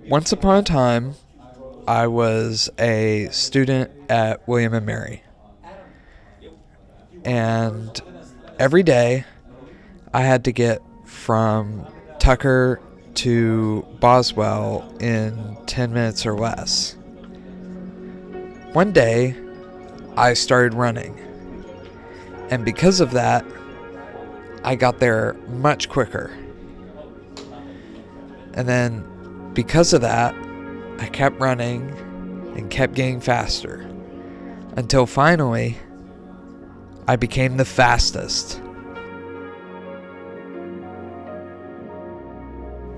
Once upon a time, I was a student at William and Mary. And every day, I had to get from Tucker to Boswell in 10 minutes or less. One day, I started running. And because of that, I got there much quicker. And then, because of that, I kept running and kept getting faster. Until finally, I became the fastest.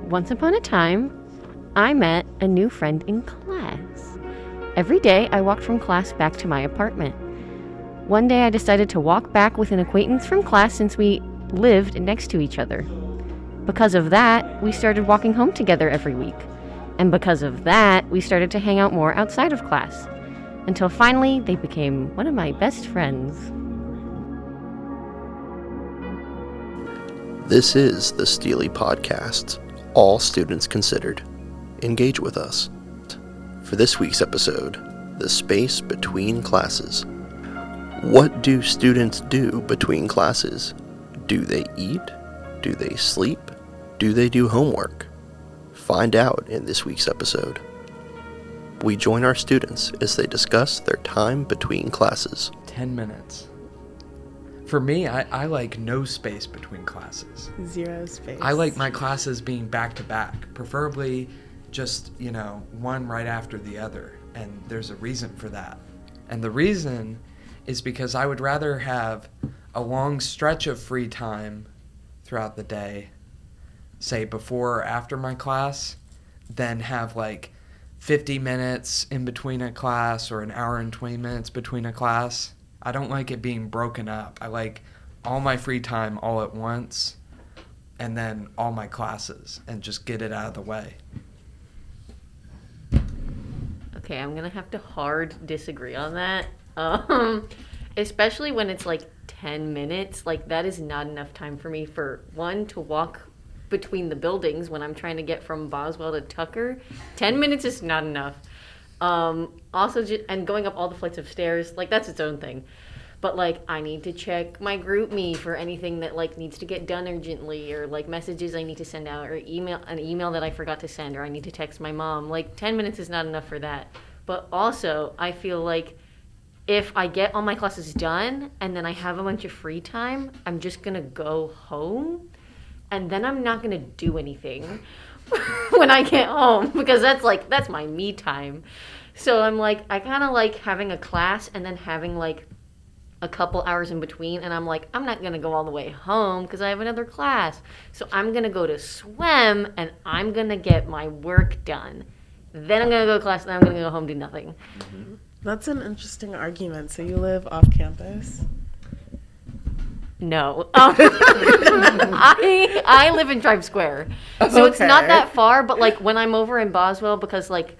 Once upon a time, I met a new friend in class. Every day, I walked from class back to my apartment. One day, I decided to walk back with an acquaintance from class since we lived next to each other. Because of that, we started walking home together every week. And because of that, we started to hang out more outside of class. Until finally, they became one of my best friends. This is the STLI Podcast, All Students Considered. Engage with us. For this week's episode, the space between classes. What do students do between classes? Do they eat? Do they sleep? Do they do homework? Find out in this week's episode. We join our students as they discuss their time between classes. 10 minutes. For me, I like no space between classes. Zero space. I like my classes being back to back, preferably just, one right after the other. And there's a reason for that. And the reason is because I would rather have a long stretch of free time throughout the day, say before or after my class, than have like 50 minutes in between a class or an hour and 20 minutes between a class. I don't like it being broken up. I like all my free time all at once and then all my classes and just get it out of the way. Okay, I'm gonna have to hard disagree on that. Especially when it's like 10 minutes. Like, that is not enough time for me for one to walk between the buildings when I'm trying to get from Boswell to Tucker. 10 minutes is not enough. Also, and going up all the flights of stairs, like, that's its own thing. But, like, I need to check my group me for anything that, like, needs to get done urgently, or, like, messages I need to send out, or an email that I forgot to send, or I need to text my mom. Like, 10 minutes is not enough for that. But also, I feel like if I get all my classes done and then I have a bunch of free time, I'm just going to go home, and then I'm not going to do anything when I get home, because that's my me time. So I'm like, I kind of like having a class and then having like a couple hours in between, and I'm like, I'm not going to go all the way home because I have another class. So I'm going to go to swim and I'm going to get my work done. Then I'm going to go to class and then I'm going to go home, do nothing. Mm-hmm. That's an interesting argument. So you live off campus? No. I live in Tribe Square. So It's not that far, but like when I'm over in Boswell, because like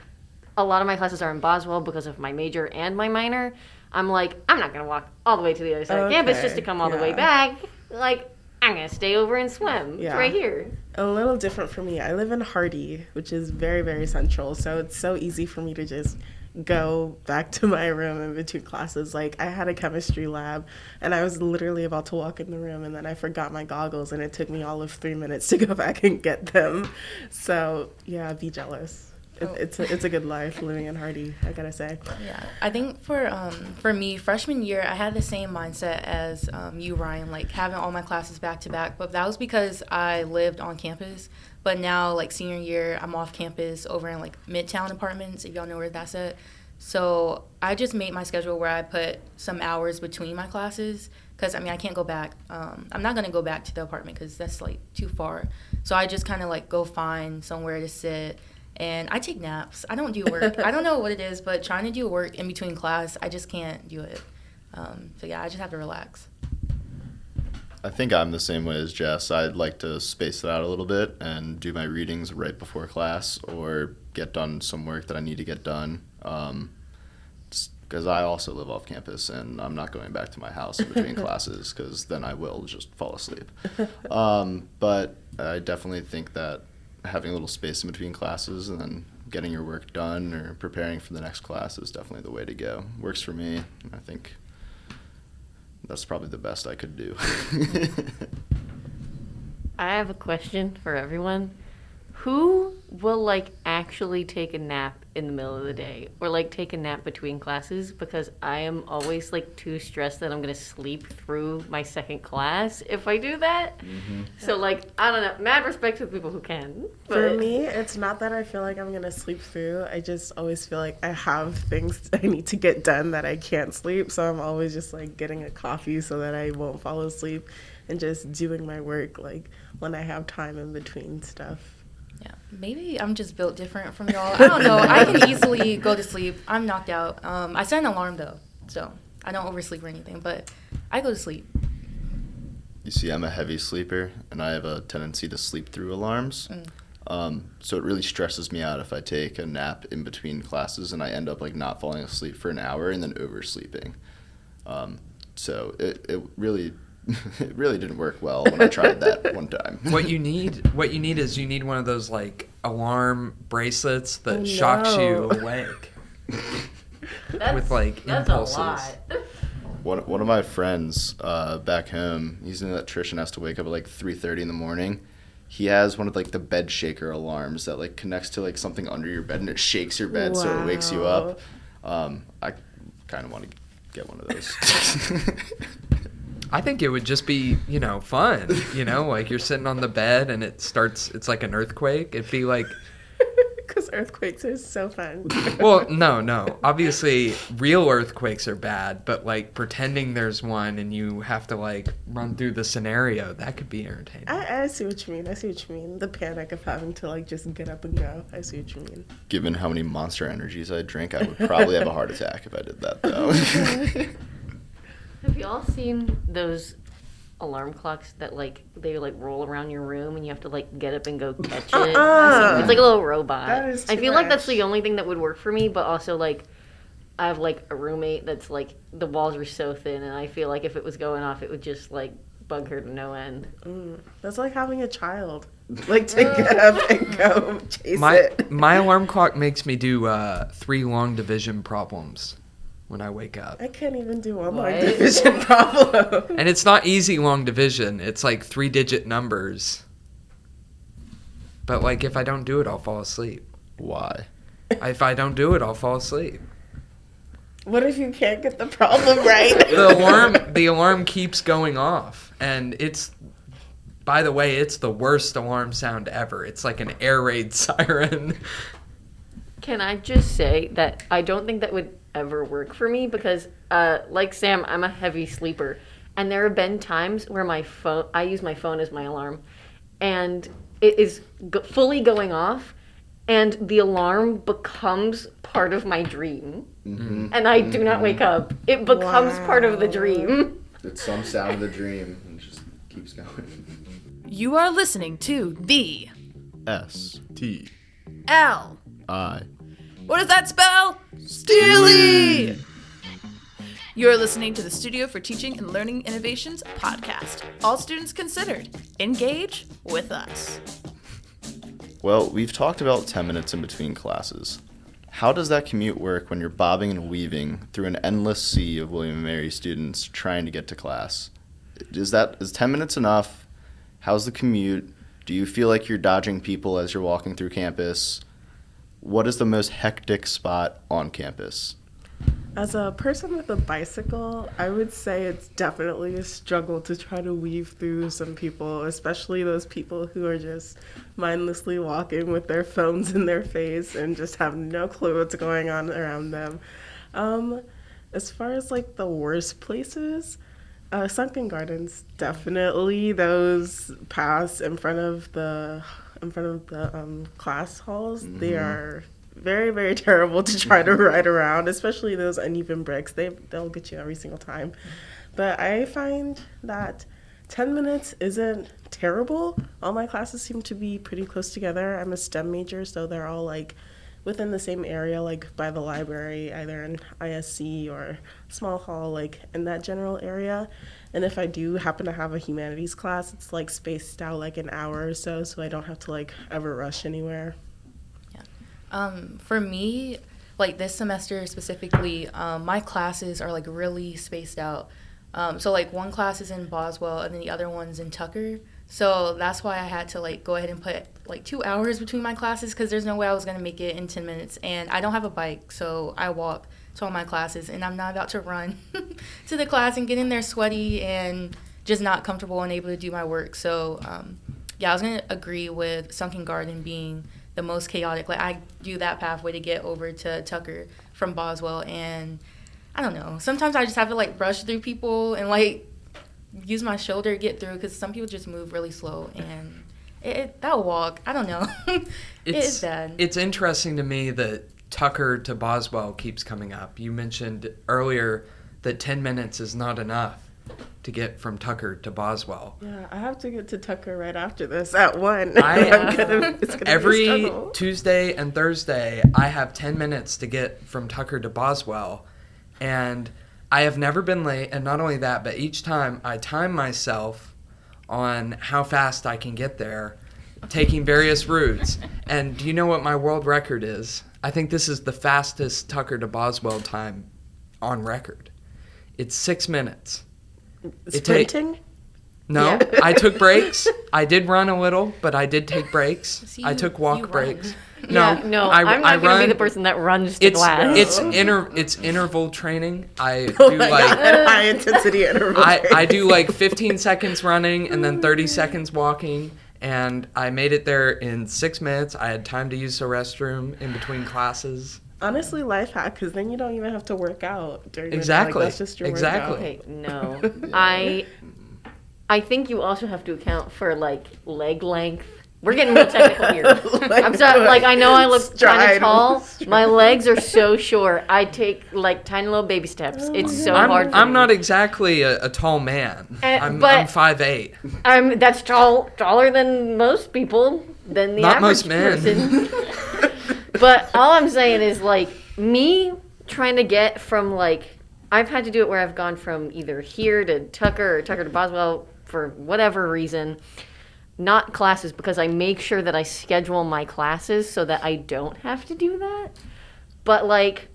a lot of my classes are in Boswell because of my major and my minor, I'm like, I'm not going to walk all the way to the other side of campus just to come all the way back. Like, I'm going to stay over and swim. Yeah. It's right here. A little different for me. I live in Hardy, which is very, very central. So it's so easy for me to just go back to my room in between classes. Like, I had a chemistry lab and I was literally about to walk in the room and then I forgot my goggles and it took me all of 3 minutes to go back and get them. So yeah, be jealous. It's a good life living in Hardy, I gotta say. Yeah, I think for me, freshman year, I had the same mindset as you, Ryan, like having all my classes back to back. But that was because I lived on campus. But now, like senior year, I'm off campus over in like Midtown Apartments, if y'all know where that's at. So I just made my schedule where I put some hours between my classes because, I can't go back. I'm not going to go back to the apartment because that's like too far. So I just kind of like go find somewhere to sit. And I take naps. I don't do work. I don't know what it is, but trying to do work in between class, I just can't do it. So yeah, I just have to relax. I think I'm the same way as Jess. I'd like to space it out a little bit and do my readings right before class or get done some work that I need to get done. Because I also live off campus and I'm not going back to my house in between classes because then I will just fall asleep. But I definitely think that having a little space in between classes and then getting your work done or preparing for the next class is definitely the way to go. Works for me, and I think that's probably the best I could do. I have a question for everyone. Who will, like, actually take a nap in the middle of the day or, like, take a nap between classes? Because I am always, like, too stressed that I'm going to sleep through my second class if I do that. So, like, I don't know. Mad respect to the people who can. For but- me, it's not that I feel like I'm gonna sleep through. I just always feel like I have things I need to get done that I can't sleep. So I'm always just like getting a coffee so that I won't fall asleep and just doing my work like when I have time in between stuff. Yeah, maybe I'm just built different from y'all. I don't know. I can easily go to sleep. I'm knocked out. I set an alarm though, so I don't oversleep or anything, but I go to sleep. You see, I'm a heavy sleeper, and I have a tendency to sleep through alarms. So it really stresses me out if I take a nap in between classes and I end up like not falling asleep for an hour and then oversleeping. So it really it really didn't work well when I tried that one time. What you need is you need one of those like alarm bracelets that shocks you awake with like that's impulses. a lot. One of my friends back home, he's an electrician, has to wake up at like 3:30 in the morning. He has one of like the bed shaker alarms that like connects to like something under your bed and it shakes your bed so it wakes you up. I kind of want to get one of those. I think it would just be, fun, like you're sitting on the bed and it's like an earthquake. It'd be like, Because earthquakes are so fun. well, no. Obviously, real earthquakes are bad, but like pretending there's one and you have to like run through the scenario, that could be entertaining. I see what you mean. The panic of having to like just get up and go. I see what you mean. Given how many Monster Energies I drink, I would probably have a heart attack if I did that though. Have you all seen those alarm clocks that like they like roll around your room and you have to like get up and go catch it? It's like a little robot. That is I too feel like that's much. the only thing that would work for me, but also like I have like a roommate that's like the walls are so thin and I feel like if it was going off it would just like bug her to no end. That's like having a child. Like to get up and go chase it. My alarm clock makes me do 3 long division problems when I wake up. I can't even do one What? long division problem. And it's not easy long division. It's like 3-digit numbers. But like if I don't do it, I'll fall asleep. Why? If I don't do it, I'll fall asleep. What if you can't get the problem right? The alarm keeps going off, and by the way, it's the worst alarm sound ever. It's like an air raid siren. Can I just say that I don't think that would ever work for me because, like Sam, I'm a heavy sleeper. And there have been times where I use my phone as my alarm, and it is fully going off, and the alarm becomes part of my dream. And I do not wake up. It becomes part of the dream. It's some sound of the dream and it just keeps going. You are listening to the STLI. L. What does that spell? STLI! You're listening to the Studio for Teaching and Learning Innovations podcast. All students considered. Engage with us. Well, we've talked about 10 minutes in between classes. How does that commute work when you're bobbing and weaving through an endless sea of William & Mary students trying to get to class? Is 10 minutes enough? How's the commute? Do you feel like you're dodging people as you're walking through campus? What is the most hectic spot on campus? As a person with a bicycle, I would say it's definitely a struggle to try to weave through some people, especially those people who are just mindlessly walking with their phones in their face and just have no clue what's going on around them. As far as like the worst places, Sunken Gardens, definitely those paths in front of the class halls. They are very, very terrible to try to ride around, especially those uneven bricks. They'll get you every single time. But I find that 10 minutes isn't terrible. All my classes seem to be pretty close together. I'm a STEM major, so they're all like within the same area, like by the library, either in ISC or small hall, like in that general area. And if I do happen to have a humanities class, it's like spaced out like an hour or so I don't have to like ever rush anywhere. For me, like this semester specifically, my classes are like really spaced out. So like one class is in Boswell and then the other one's in Tucker. So that's why I had to like go ahead and put like 2 hours between my classes because there's no way I was going to make it in 10 minutes. And I don't have a bike, so I walk to all my classes, and I'm not about to run to the class and get in there sweaty and just not comfortable and able to do my work. So yeah, I was going to agree with Sunken Garden being the most chaotic. Like I do that pathway to get over to Tucker from Boswell, and I don't know. Sometimes I just have to like brush through people and like use my shoulder to get through because some people just move really slow, and that walk, I don't know. It is bad. It's interesting to me that Tucker to Boswell keeps coming up. You mentioned earlier that 10 minutes is not enough to get from Tucker to Boswell. Yeah, I have to get to Tucker right after this at 1. Every Tuesday and Thursday, I have 10 minutes to get from Tucker to Boswell, and I have never been late. And not only that, but each time I time myself on how fast I can get there, taking various routes. And do you know what my world record is? I think this is the fastest Tucker to Boswell time on record. It's 6 minutes. Sprinting? No, Yeah. I took breaks. I did run a little, but I did take breaks. See, I took you walk run. breaks. Yeah, no, I'm not going to be the person that runs to class. It's interval training. I do Oh my like God, high intensity interval I do like 15 seconds running and then 30 seconds walking, and I made it there in 6 minutes. I had time to use the restroom in between classes. Honestly, life hack, because then you don't even have to work out during Exactly. the day. Like, that's just your workout. Okay, no. I think you also have to account for like leg length. We're getting real technical here. I'm sorry. Like I know I look kind of tall. My legs are so short. I take like tiny little baby steps. It's so hard. For I'm me. not exactly a tall man. I'm but- 5'8". That's taller than most people, than the Not average most men. person. But all I'm saying is like me trying to get from like I've had to do it where I've gone from either here to Tucker or Tucker to Boswell for whatever reason. Not classes, because I make sure that I schedule my classes so that I don't have to do that. But like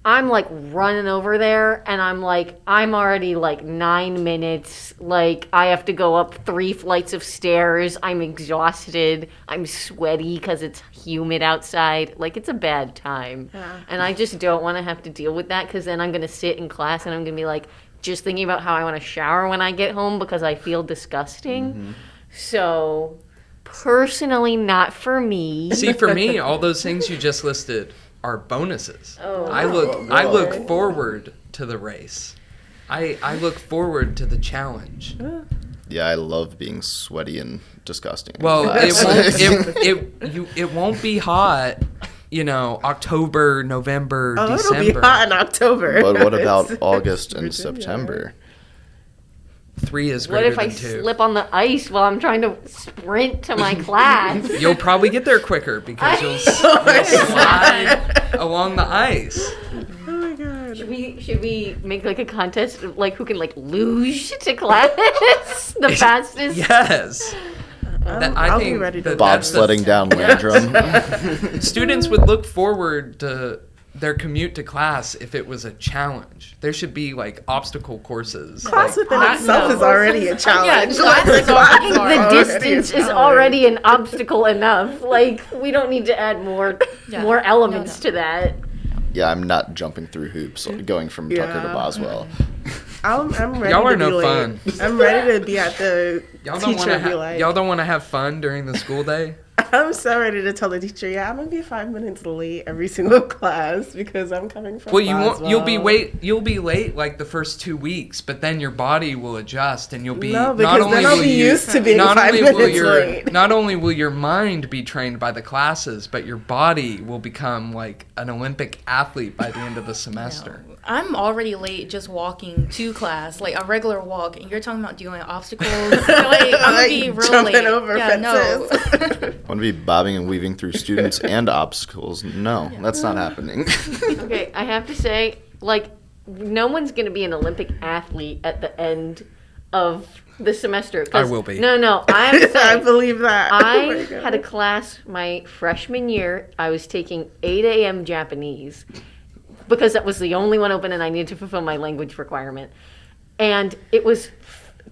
I'm like running over there and I'm already like 9 minutes. Like I have to go up 3 flights of stairs. I'm exhausted. I'm sweaty because it's humid outside. Like it's a bad time. Yeah. And I just don't want to have to deal with that because then I'm going to sit in class and I'm going to be like just thinking about how I want to shower when I get home because I feel disgusting. Mm-hmm. So personally, not for me. See, for me, all those things you just listed are bonuses. Oh. I look forward to the race. I look forward to the challenge. Yeah, I love being sweaty and disgusting. in Well, class. it won't be hot, October, November, December. It'll be hot in October. But what about It's August and Virginia. September? 3 is What greater if I than 2. slip on the ice while I'm trying to sprint to my class? You'll probably get there quicker because you'll slide along the ice. Oh my God. Should we make like a contest of like who can like luge to class the fastest? Yes. I'll be ready to Bobsledding down Landrum. Students would look forward to their commute to class if it was a challenge. There should be like obstacle courses. Class Like, within itself is already a challenge. class is already The already a distance is challenge. already an obstacle enough. Like we don't need to add more elements to that. Yeah, I'm not jumping through hoops going from Tucker to Yeah. Boswell. I'm ready Y'all to are be no late. fun. I'm ready to be at the Y'all don't teacher want be to like, y'all don't want to have fun during the school day? I'm so ready to tell the teacher, yeah, I'm gonna be 5 minutes late every single class because I'm coming from Well, you'll be Boswell. you'll be late like the first 2 weeks, but then your body will adjust and you'll be No, because then I'll be used to being 5 minutes late. Not only will your mind be trained by the classes, but your body will become like an Olympic athlete by the end of the semester. I'm already late just walking to class, like a regular walk, and you're talking about doing obstacles. Like, I'm gonna be real jumping late. over fences. I want to be bobbing and weaving through students and obstacles. No, that's not happening. Okay, I have to say, like, no one's going to be an Olympic athlete at the end of the semester. I will be. No, I'm saying, I believe that. Oh I my had a God. class my freshman year. I was taking 8 a.m. Japanese because that was the only one open and I needed to fulfill my language requirement. And it was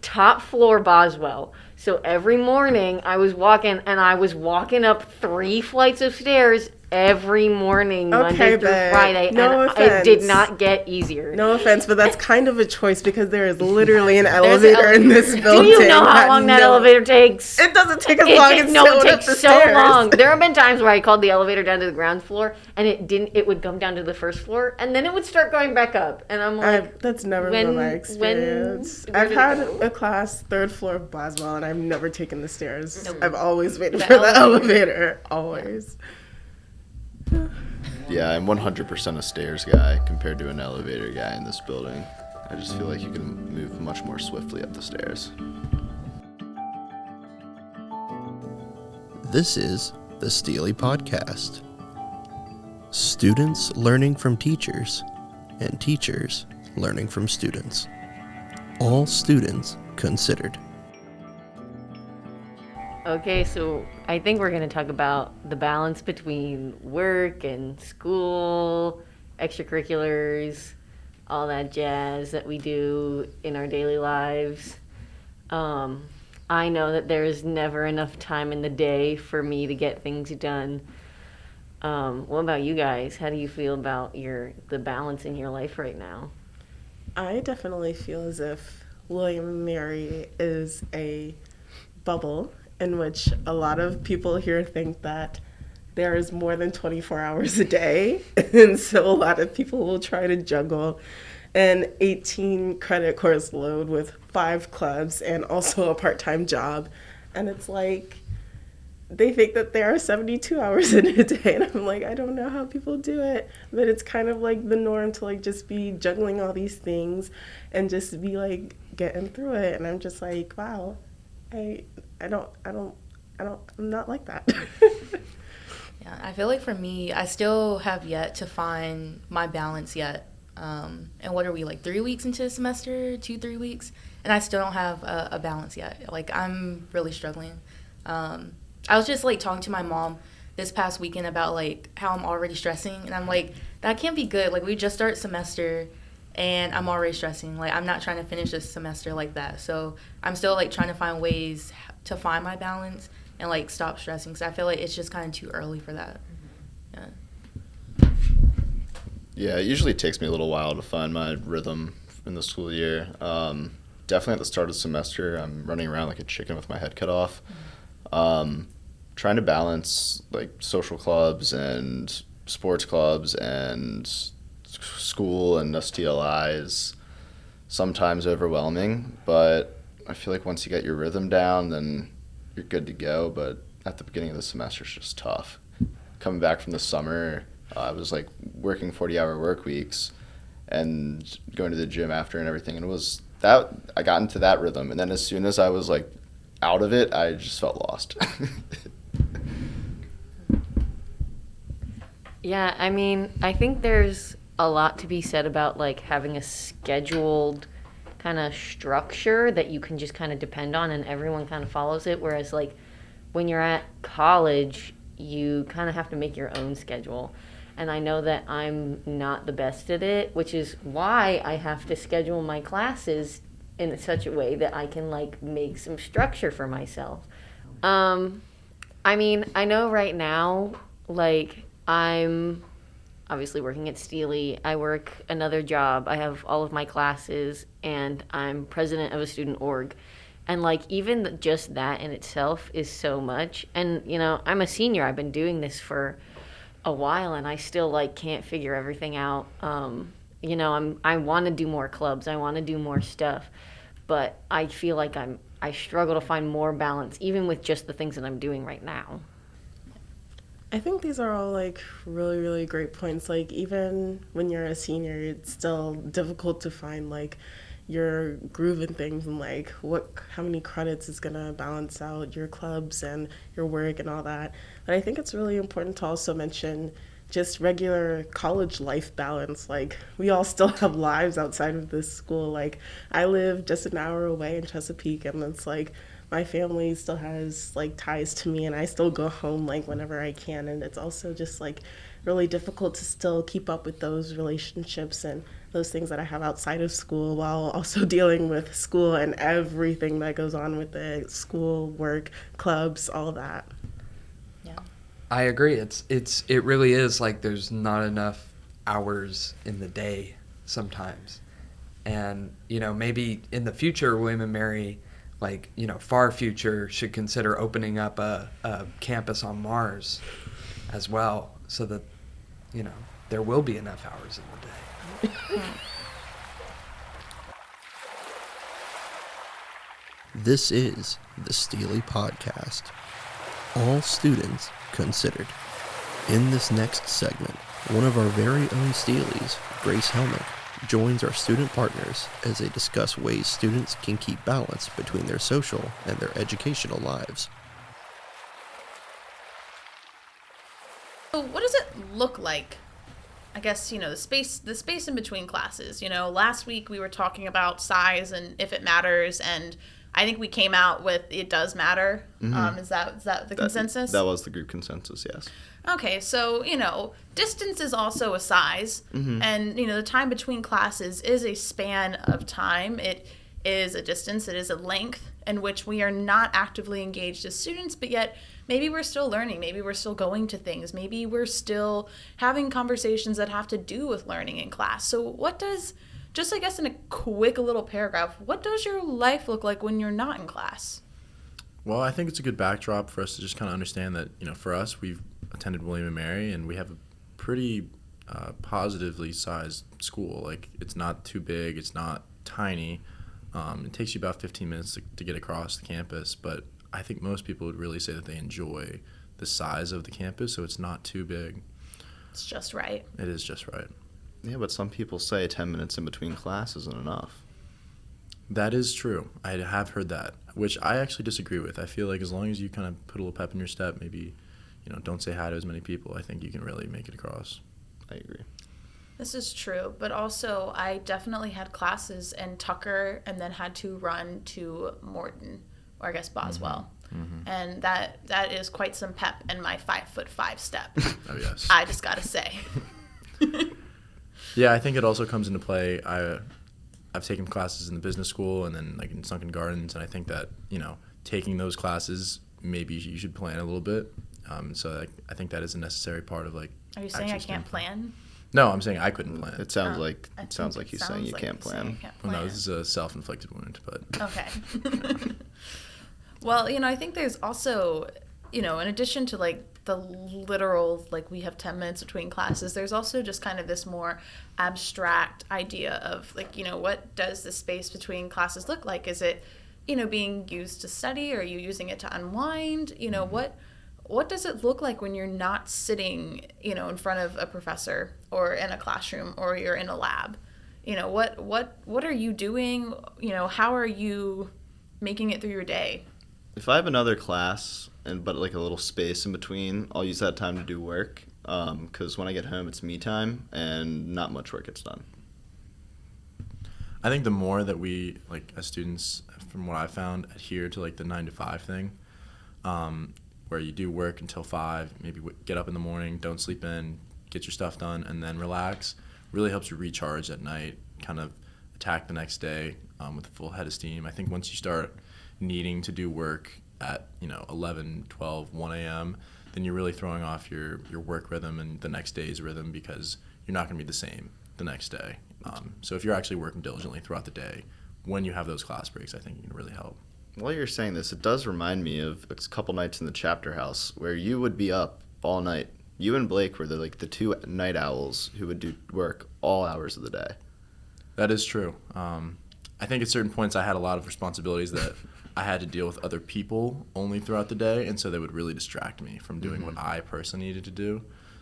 top floor Boswell. So every morning I was walking up 3 flights of stairs every morning, Monday through babe. Friday. No and offense. it did not get easier. No offense, but that's kind of a choice because there is literally an There's elevator in this Do building. you know how long that elevator takes? It doesn't take as long as No, it going up takes the so stairs. long. There have been times where I called the elevator down to the ground floor, and it would come down to the first floor, and then it would start going back up, and I'm like, That's never when- been my when- experience. when I've did had it go? a class 3rd floor of Boswell, and I've never taken the stairs. Nope. I've always waited The for the elevator. elevator. Always. Yeah, I'm 100% a stairs guy compared to an elevator guy in this building. I just feel like you can move much more swiftly up the stairs. This is the STLI Podcast. Students learning from teachers, and teachers learning from students. All students considered. okay, so I think we're going to talk about the balance between work and school, extracurriculars, all that jazz that we do in our daily lives. I know that there is never enough time in the day for me to get things done. What about you guys? How do you feel about the balance in your life right now? I definitely feel as if William and Mary is a bubble in which a lot of people here think that there is more than 24 hours a day. And so a lot of people will try to juggle an 18 credit course load with 5 clubs and also a part-time job. And it's like, they think that there are 72 hours in a day. And I'm like, I don't know how people do it. But it's kind of like the norm to like just be juggling all these things and just be like getting through it. And I'm just like, wow, I'm not like that. Yeah, I feel like for me, I still have yet to find my balance yet. And what are we, like 3 weeks into the semester, 2-3 weeks? And I still don't have a balance yet. Like, I'm really struggling. I was just like talking to my mom this past weekend about like how I'm already stressing, and I'm like, that can't be good. Like, we just start semester and I'm already stressing. Like, I'm not trying to finish this semester like that. So I'm still like trying to find ways to find my balance and like stop stressing, because I feel like it's just kind of too early for that. Yeah. Yeah, it usually takes me a little while to find my rhythm in the school year. Definitely at the start of the semester, I'm running around like a chicken with my head cut off. Trying to balance like social clubs and sports clubs and school and STLI is sometimes overwhelming, but I feel like once you get your rhythm down, then you're good to go. But at the beginning of the semester, it's just tough. Coming back from the summer, I was like working 40-hour work weeks and going to the gym after and everything, and it was that I got into that rhythm, and then as soon as I was like out of it, I just felt lost. Yeah, I mean, I think there's a lot to be said about like having a scheduled kind of structure that you can just kind of depend on and everyone kind of follows it. Whereas like when you're at college, you kind of have to make your own schedule. And I know that I'm not the best at it, which is why I have to schedule my classes in such a way that I can like make some structure for myself. I mean, I know right now, like I'm obviously working at STLI. I work another job. I have all of my classes, and I'm president of a student org. And like even just that in itself is so much. And you know, I'm a senior. I've been doing this for a while, and I still like can't figure everything out. You know, I want to do more clubs. I want to do more stuff, but I feel like I struggle to find more balance, even with just the things that I'm doing right now. I think these are all like really, really great points. Like even when you're a senior, it's still difficult to find like your groove and things and like how many credits is gonna balance out your clubs and your work and all that. But I think it's really important to also mention just regular college life balance. Like we all still have lives outside of this school. Like I live just an hour away in Chesapeake, and it's like my family still has like ties to me, and I still go home like whenever I can. And it's also just like really difficult to still keep up with those relationships and those things that I have outside of school while also dealing with school and everything that goes on with it, school, work, clubs, all that. Yeah. I agree. It really is like there's not enough hours in the day sometimes. And, maybe in the future, William and Mary, like, far future, should consider opening up a campus on Mars as well, so that, there will be enough hours in the day. This is the STLI Podcast. All students considered. In this next segment, one of our very own STLIs, Grace Helmick, joins our student partners as they discuss ways students can keep balance between their social and their educational lives. So what does it look like? I guess, the space in between classes. Last week we were talking about size and if it matters, and I think we came out with it does matter. Mm-hmm. Is that the consensus? That was the group consensus, yes. Okay, so, distance is also a size, Mm-hmm. and, the time between classes is a span of time. It is a distance, it is a length in which we are not actively engaged as students, but yet maybe we're still learning, maybe we're still going to things, maybe we're still having conversations that have to do with learning in class. So what does, just I guess in a quick little paragraph, what does your life look like when you're not in class? Well, I think it's a good backdrop for us to just kind of understand that, for us, we've attended William and Mary, and we have a pretty positively sized school. Like, it's not too big, it's not tiny. It takes you about 15 minutes to get across the campus, but I think most people would really say that they enjoy the size of the campus, so it's not too big. It's just right. It is just right. Yeah, but some people say 10 minutes in between class isn't enough. That is true. I have heard that, which I actually disagree with. I feel like as long as you kind of put a little pep in your step, maybe, don't say hi to as many people, I think you can really make it across. I agree. This is true, but also I definitely had classes in Tucker and then had to run to Morton, or I guess Boswell. Mm-hmm. And that is quite some pep in my 5'5" step. Oh, yes. I just gotta say. Yeah, I think it also comes into play. I've taken classes in the business school and then like in Sunken Gardens, and I think that, taking those classes, maybe you should plan a little bit. So I think that is a necessary part of like. Are you saying I actually can't plan? No, I'm saying I couldn't plan. It sounds Oh, like he's saying you can't plan. Well, no, this is a self-inflicted wound, but. Okay. Well, I think there's also, in addition to like the literal, like we have 10 minutes between classes, there's also just kind of this more abstract idea of like, what does the space between classes look like? Is it, being used to study? Or are you using it to unwind? What does it look like when you're not sitting, in front of a professor or in a classroom or you're in a lab? What are you doing? How are you making it through your day? If I have another class but like a little space in between, I'll use that time to do work. Because when I get home, it's me time and not much work gets done. I think the more that we, like, as students, from what I've found, adhere to like the 9 to 5 thing, where you do work until 5, maybe get up in the morning, don't sleep in, get your stuff done, and then relax, really helps you recharge at night, kind of attack the next day with a full head of steam. I think once you start needing to do work at 11, 12, 1 a.m., then you're really throwing off your work rhythm and the next day's rhythm, because you're not going to be the same the next day. So if you're actually working diligently throughout the day, when you have those class breaks, I think you can really help. While you're saying this, it does remind me of a couple nights in the chapter house where you would be up all night. You and Blake were the two night owls who would do work all hours of the day. That is true. I think at certain points I had a lot of responsibilities that I had to deal with other people only throughout the day, and so they would really distract me from doing what I personally needed to do.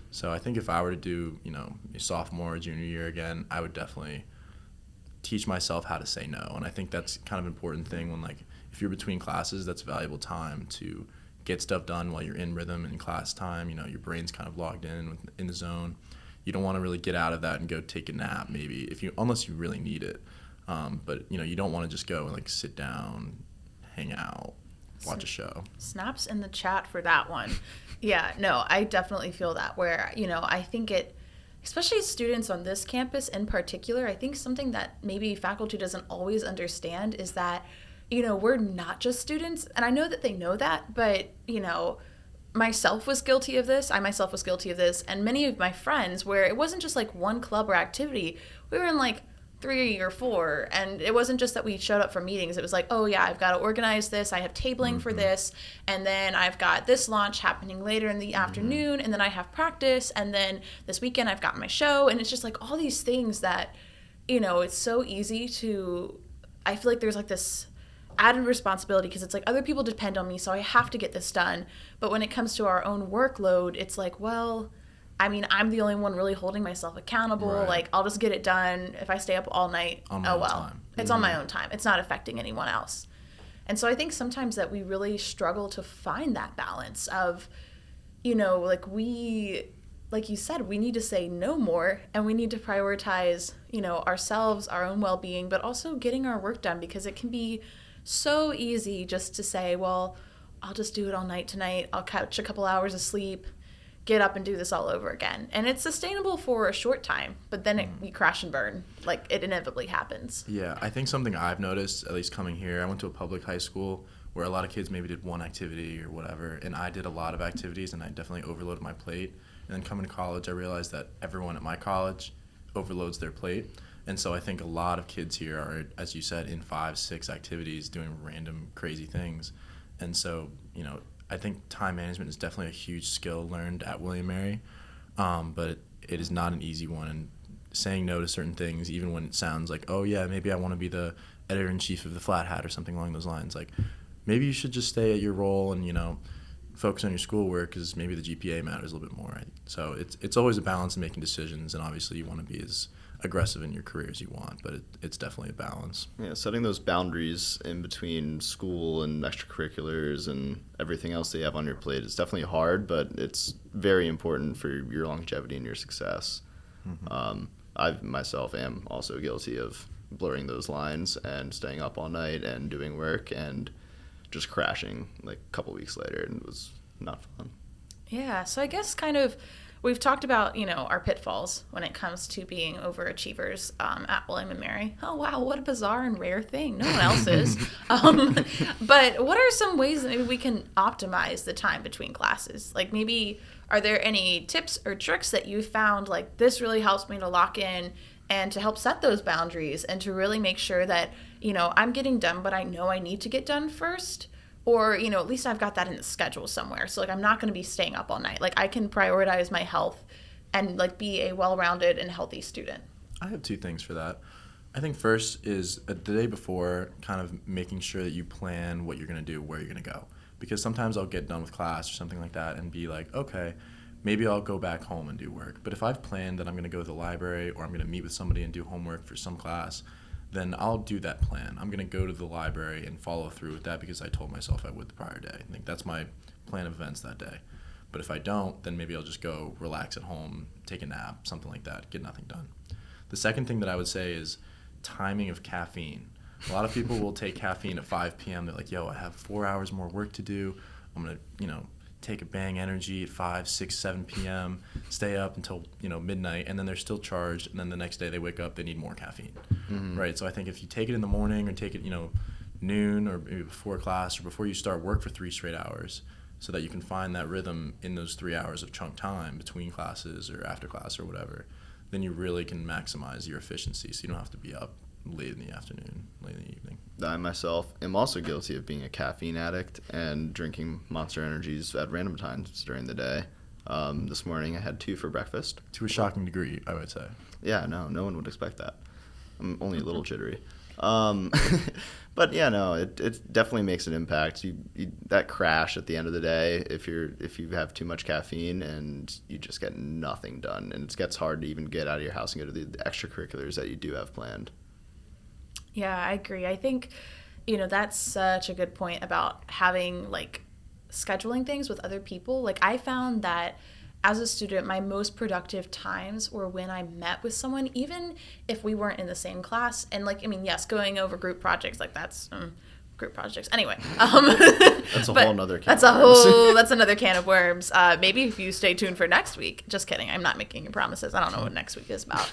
So I think if I were to do, a sophomore or junior year again, I would definitely teach myself how to say no. And I think that's kind of an important thing when, like, if you're between classes, that's valuable time to get stuff done while you're in rhythm in class time. Your brain's kind of logged in the zone. You don't want to really get out of that and go take a nap, maybe, unless you really need it. But you don't want to just go and like sit down, hang out, watch a show. Snaps in the chat for that one. Yeah, no, I definitely feel that where, I think especially students on this campus in particular, I think something that maybe faculty doesn't always understand is that, we're not just students. And I know that they know that, but, myself was guilty of this. I myself was guilty of this. And many of my friends, where it wasn't just like one club or activity, we were in like 3 or 4, and it wasn't just that we showed up for meetings. It was like, oh yeah, I've got to organize this, I have tabling for this, and then I've got this launch happening later in the afternoon, and then I have practice, and then this weekend I've got my show. And it's just like all these things that, it's so easy to, I feel like there's like this added responsibility because it's like other people depend on me, so I have to get this done. But when it comes to our own workload, it's like, well, I mean, I'm the only one really holding myself accountable. Right. Like, I'll just get it done. If I stay up all night, On my own time. It's on my own time. It's not affecting anyone else. And so I think sometimes that we really struggle to find that balance of, like you said, we need to say no more, and we need to prioritize, ourselves, our own well-being, but also getting our work done, because it can be so easy just to say, well, I'll just do it all night tonight. I'll catch a couple hours of sleep, get up and do this all over again. And it's sustainable for a short time, but then you crash and burn, like it inevitably happens. Yeah, I think something I've noticed, at least coming here, I went to a public high school where a lot of kids maybe did one activity or whatever, and I did a lot of activities, and I definitely overloaded my plate. And then coming to college, I realized that everyone at my college overloads their plate. And so I think a lot of kids here are, as you said, in 5, 6 activities doing random crazy things. And so, I think time management is definitely a huge skill learned at William Mary, but it is not an easy one. And saying no to certain things, even when it sounds like, oh yeah, maybe I want to be the editor-in-chief of the Flat Hat or something along those lines, like maybe you should just stay at your role and, focus on your schoolwork because maybe the GPA matters a little bit more. Right? So it's always a balance in making decisions, and obviously you want to be as aggressive in your career as you want, but it's definitely a balance. Yeah, setting those boundaries in between school and extracurriculars and everything else that you have on your plate is definitely hard, but it's very important for your longevity and your success. I myself am also guilty of blurring those lines and staying up all night and doing work and just crashing like a couple weeks later, and it was not fun. Yeah, so I guess kind of we've talked about, our pitfalls when it comes to being overachievers at William & Mary. Oh, wow, what a bizarre and rare thing. No one else is. But what are some ways that maybe we can optimize the time between classes? Like maybe are there any tips or tricks that you found, like this really helps me to lock in and to help set those boundaries and to really make sure that, I'm getting done, but I know I need to get done first? Or, at least I've got that in the schedule somewhere. So, like, I'm not going to be staying up all night. Like, I can prioritize my health and, like, be a well-rounded and healthy student. I have 2 things for that. I think first is the day before, kind of making sure that you plan what you're going to do, where you're going to go. Because sometimes I'll get done with class or something like that and be like, okay, maybe I'll go back home and do work. But if I've planned that I'm going to go to the library or I'm going to meet with somebody and do homework for some class, then I'll do that plan. I'm going to go to the library and follow through with that because I told myself I would the prior day. I think that's my plan of events that day. But if I don't, then maybe I'll just go relax at home, take a nap, something like that, get nothing done. The second thing that I would say is timing of caffeine. A lot of people will take caffeine at 5 p.m. They're like, yo, I have 4 hours more work to do. I'm going to, take a Bang Energy at 5, 6, 7 p.m., stay up until, midnight, and then they're still charged, and then the next day they wake up, they need more caffeine, right? So I think if you take it in the morning or take it, noon or maybe before class or before you start work for 3 straight hours so that you can find that rhythm in those 3 hours of chunk time between classes or after class or whatever, then you really can maximize your efficiency so you don't have to be up late in the afternoon, late in the evening. I myself am also guilty of being a caffeine addict and drinking Monster Energies at random times during the day. This morning I had 2 for breakfast. To a shocking degree, I would say. Yeah, no one would expect that. I'm only a little jittery. But yeah, no, it definitely makes an impact. You that crash at the end of the day, if you have too much caffeine and you just get nothing done, and it gets hard to even get out of your house and go to the extracurriculars that you do have planned. Yeah, I agree. I think, that's such a good point about having, like, scheduling things with other people. Like, I found that as a student, my most productive times were when I met with someone, even if we weren't in the same class. And, like, yes, going over group projects, like, that's group projects. Anyway. That's a whole nother can of worms. That's another can of worms. Maybe if you stay tuned for next week. Just kidding. I'm not making any promises. I don't know what next week is about.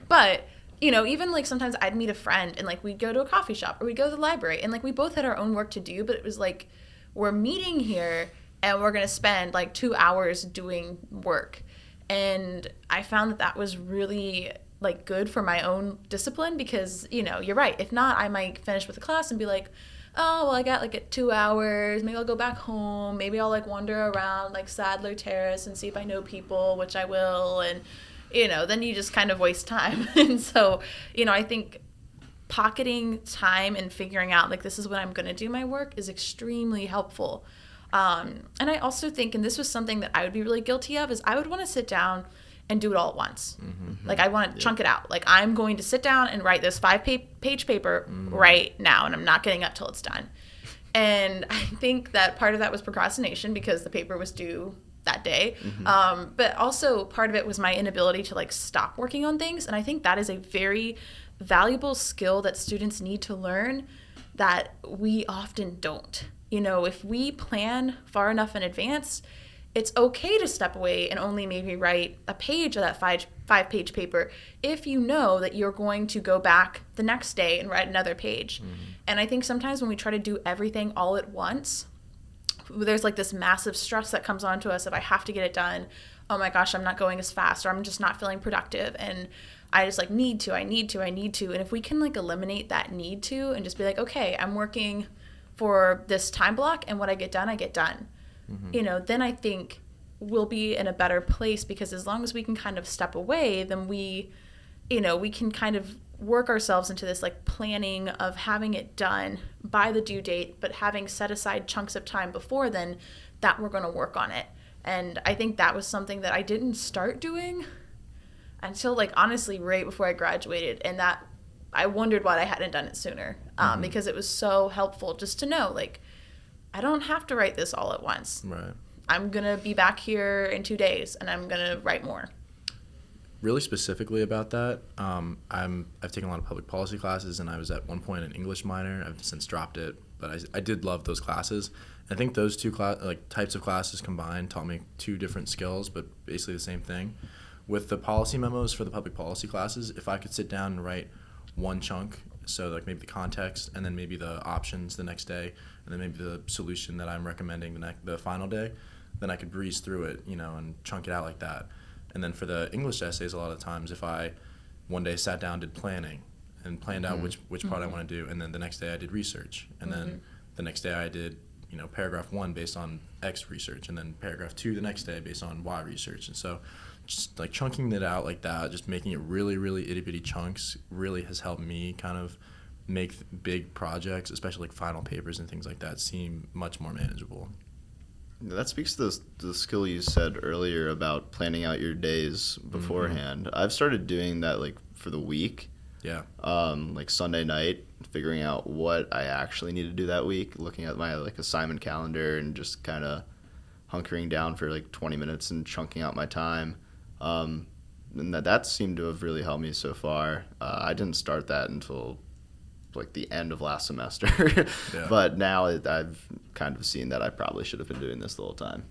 But, even, like, sometimes I'd meet a friend and, like, we'd go to a coffee shop or we'd go to the library. And, like, we both had our own work to do, but it was, like, we're meeting here and we're going to spend like 2 hours doing work. And I found that was really like good for my own discipline because, you're right. If not, I might finish with the class and be like, oh, well, I got like 2 hours. Maybe I'll go back home. Maybe I'll like wander around like Sadler Terrace and see if I know people, which I will. And, then you just kind of waste time. And so, I think pocketing time and figuring out like this is when I'm going to do my work is extremely helpful. And I also think, and this was something that I would be really guilty of, is I would want to sit down and do it all at once. Mm-hmm. Like I want to chunk it out. Like I'm going to sit down and write this 5-page paper right now, and I'm not getting up till it's done. And I think that part of that was procrastination because the paper was due that day. Mm-hmm. But also part of it was my inability to like stop working on things. And I think that is a very valuable skill that students need to learn that we often don't. If we plan far enough in advance, it's okay to step away and only maybe write a page of that 5-page paper if you know that you're going to go back the next day and write another page. Mm-hmm. And I think sometimes when we try to do everything all at once, there's like this massive stress that comes onto us if I have to get it done. Oh my gosh, I'm not going as fast, or I'm just not feeling productive. And I just like I need to. And if we can like eliminate that need to and just be like, okay, I'm working for this time block, and what I get done, I get done. Mm-hmm. Then I think we'll be in a better place because as long as we can kind of step away, then we can kind of work ourselves into this like planning of having it done by the due date, but having set aside chunks of time before then that we're going to work on it. And I think that was something that I didn't start doing until like honestly right before I graduated, and that I wondered why I hadn't done it sooner, because it was so helpful just to know, like, I don't have to write this all at once. Right. I'm going to be back here in 2 days, and I'm going to write more. Really specifically about that, I've taken a lot of public policy classes, and I was at one point an English minor. I've since dropped it, but I did love those classes. I think those two types of classes combined taught me two different skills, but basically the same thing. With the policy memos for the public policy classes, if I could sit down and write one chunk, so like maybe the context and then maybe the options the next day and then maybe the solution that I'm recommending the final day, then I could breeze through it, and chunk it out like that. And then for the English essays, a lot of times if I one day sat down, did planning and planned out which part I want to do, and then the next day I did research, and then the next day I did paragraph 1 based on X research, and then paragraph 2 the next day based on Y research. And so just like chunking it out like that, just making it really, really itty-bitty chunks really has helped me kind of make big projects, especially like final papers and things like that, seem much more manageable. That speaks to the skill you said earlier about planning out your days beforehand. Mm-hmm. I've started doing that like for the week. Yeah. Like Sunday night, figuring out what I actually need to do that week, looking at my like assignment calendar and just kind of hunkering down for like 20 minutes and chunking out my time. And that seemed to have really helped me so far. I didn't start that until like the end of last semester, but now I've kind of seen that I probably should have been doing this the whole time.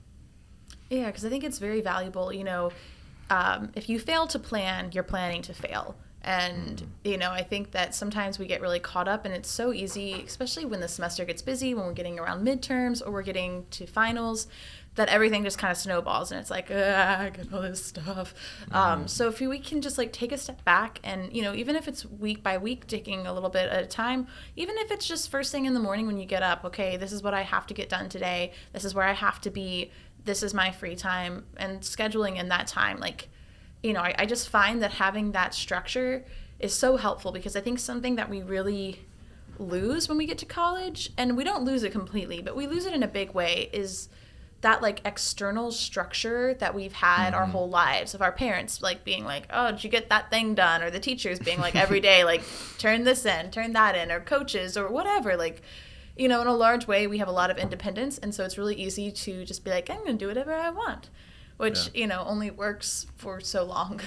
Yeah, because I think it's very valuable. If you fail to plan, you're planning to fail. And, I think that sometimes we get really caught up, and it's so easy, especially when the semester gets busy, when we're getting around midterms or we're getting to finals, that everything just kind of snowballs, and it's like, I got all this stuff. So if we can just like take a step back and, even if it's week by week, taking a little bit at a time, even if it's just first thing in the morning when you get up, okay, this is what I have to get done today. This is where I have to be. This is my free time, and scheduling in that time. Like, I just find that having that structure is so helpful, because I think something that we really lose when we get to college, and we don't lose it completely, but we lose it in a big way, is that like external structure that we've had our whole lives, of our parents like being like, oh, did you get that thing done? Or the teachers being like every day, like, turn this in, turn that in, or coaches or whatever. Like, you know, in a large way, we have a lot of independence. And so it's really easy to just be like, I'm going to do whatever I want, which, you know, only works for so long.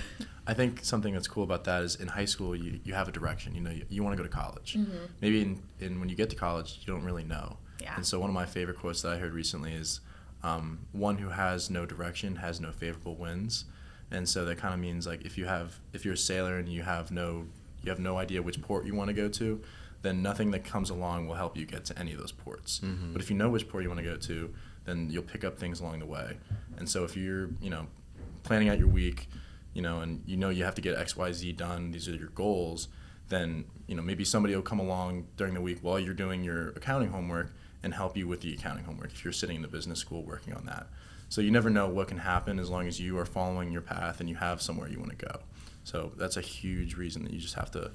I think something that's cool about that is in high school, you have a direction. You know, you want to go to college. Maybe in when you get to college, you don't really know. Yeah. And so one of my favorite quotes that I heard recently is, one who has no direction has no favorable winds. And so that kind of means, like, if you're a sailor and you have no idea which port you want to go to, then nothing that comes along will help you get to any of those ports. But if you know which port you want to go to, then you'll pick up things along the way. And so if you're, you know, planning out your week, you know, and you know you have to get X, Y, Z done, these are your goals, then, you know, maybe somebody will come along during the week while you're doing your accounting homework and help you with the accounting homework if you're sitting in the business school working on that. So you never know what can happen as long as you are following your path and you have somewhere you want to go. So that's a huge reason that you just have to,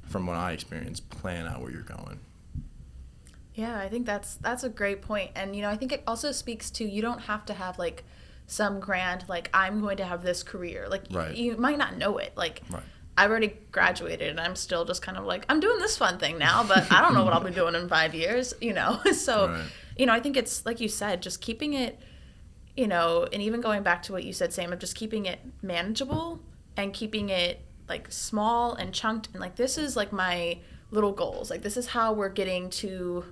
from what I experienced, plan out where you're going. Yeah, I think that's a great point. And, you know, I think it also speaks to, you don't have to have like some grand, like, I'm going to have this career. Like, you might not know it. Like, I've already graduated and I'm still just kind of like, I'm doing this fun thing now, but I don't know what I'll be doing in 5 years, you know? So, you know, I think it's, like you said, just keeping it, you know, and even going back to what you said, Sam, of just keeping it manageable and keeping it like small and chunked. And like, this is like my little goals. Like, this is how we're getting to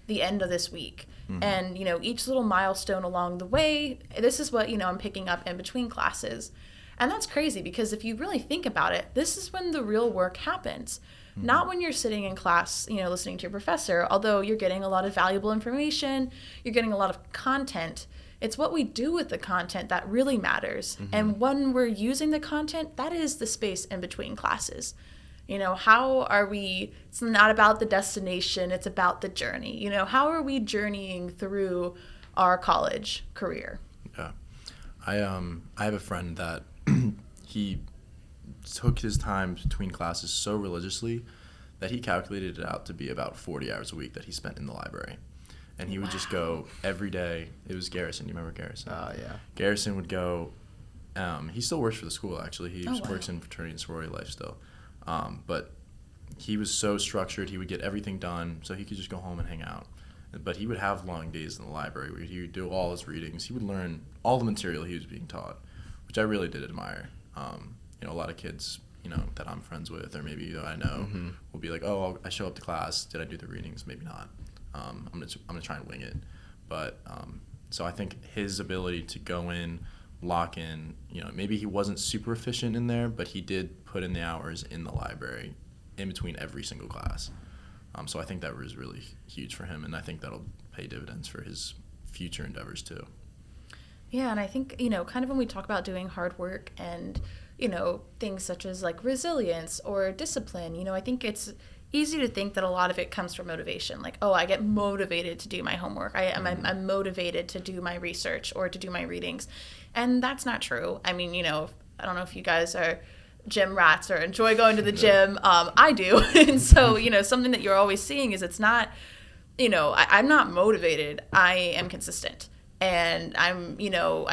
the end of this week. And, you know, each little milestone along the way, this is what, you know, I'm picking up in between classes. And that's crazy, because if you really think about it, this is when the real work happens. Not when you're sitting in class, you know, listening to your professor, although you're getting a lot of valuable information, you're getting a lot of content. It's what we do with the content that really matters. And when we're using the content, that is the space in between classes. You know, how are we, it's not about the destination, it's about the journey. You know, how are we journeying through our college career? Yeah. I have a friend that he took his time between classes so religiously that he calculated it out to be about 40 hours a week that he spent in the library. And he would just go every day. It was Garrison. You remember Garrison? Yeah. Garrison would go. He still works for the school, actually. He works in fraternity and sorority life still. But he was so structured. He would get everything done so he could just go home and hang out. But he would have long days in the library where he would do all his readings. He would learn all the material he was being taught, which I really did admire. You know, a lot of kids, you know, that I'm friends with, or maybe that I know, will be like, oh, I show up to class. Did I do the readings? Maybe not. I'm gonna try and wing it. But so I think his ability to go in, lock in, you know, maybe he wasn't super efficient in there, but he did put in the hours in the library in between every single class. So I think that was really huge for him, and I think that'll pay dividends for his future endeavors too. Yeah, and I think, you know, kind of when we talk about doing hard work and, you know, things such as like resilience or discipline, you know, I think it's easy to think that a lot of it comes from motivation. Like, oh, I get motivated to do my homework. I'm motivated to do my research or to do my readings. And that's not true. I mean, you know, I don't know if you guys are gym rats or enjoy going to the gym. I do. And so, you know, something that you're always seeing is it's not, you know, I'm not motivated. I am consistent. And I'm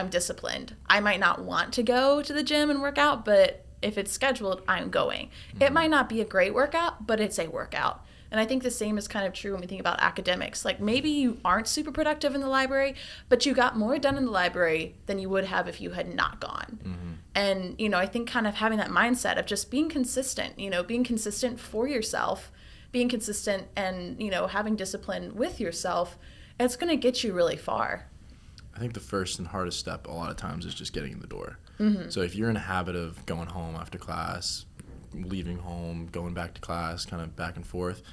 disciplined. I might not want to go to the gym and work out, but if it's scheduled, I'm going. It might not be a great workout, but it's a workout. And I think the same is kind of true when we think about academics. Like, maybe you aren't super productive in the library, but you got more done in the library than you would have if you had not gone. And, you know, I think kind of having that mindset of just being consistent, you know, being consistent for yourself, being consistent and, you know, having discipline with yourself, it's going to get you really far. I think the first and hardest step a lot of times is just getting in the door. So if you're in a habit of going home after class, leaving home, going back to class, kind of back and forth,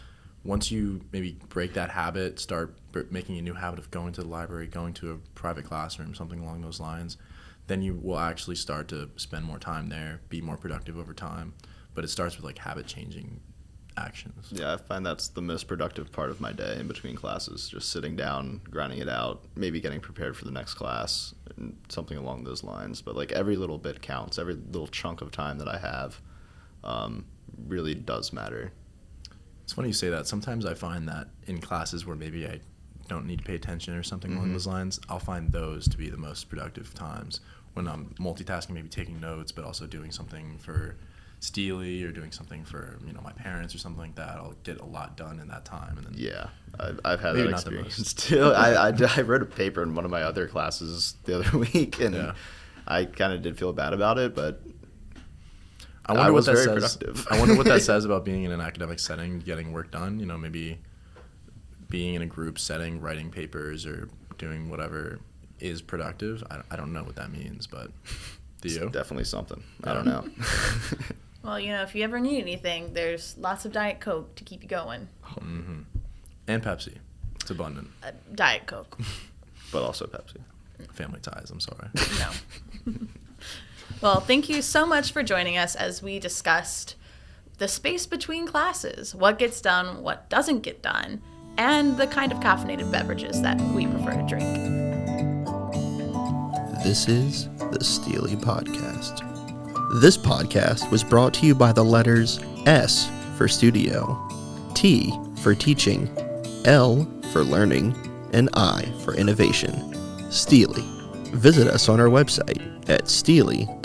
once you maybe break that habit, start making a new habit of going to the library, going to a private classroom, something along those lines, then you will actually start to spend more time there, be more productive over time. But it starts with like habit changing actions. Yeah, I find that's the most productive part of my day in between classes, just sitting down, grinding it out, maybe getting prepared for the next class, and something along those lines. But like every little bit counts, every little chunk of time that I have really does matter. It's funny you say that. Sometimes I find that in classes where maybe I don't need to pay attention or something along those lines, I'll find those to be the most productive times when I'm multitasking, maybe taking notes, but also doing something for STLI or doing something for my parents or something like that. I'll get a lot done in that time. And then Yeah, I've had maybe that not the experience most. too. I wrote a paper in one of my other classes the other week, and Yeah. I kind of did feel bad about it, but I wonder was what that very says. productive. I wonder what that says about being in an academic setting, getting work done. Maybe being in a group setting, writing papers or doing whatever is productive. I don't know what that means, but do you? It's definitely something. I Yeah. don't know. Well, if you ever need anything, there's lots of Diet Coke to keep you going. Mm-hmm. And Pepsi. It's abundant. Diet Coke. But also Pepsi. Family ties, I'm sorry. No. Well, thank you so much for joining us as we discussed the space between classes, what gets done, what doesn't get done, and the kind of caffeinated beverages that we prefer to drink. This is the STLI Podcast. This podcast was brought to you by the letters S for studio, T for teaching, L for learning, and I for innovation. STLI. Visit us on our website at stli.wm.edu.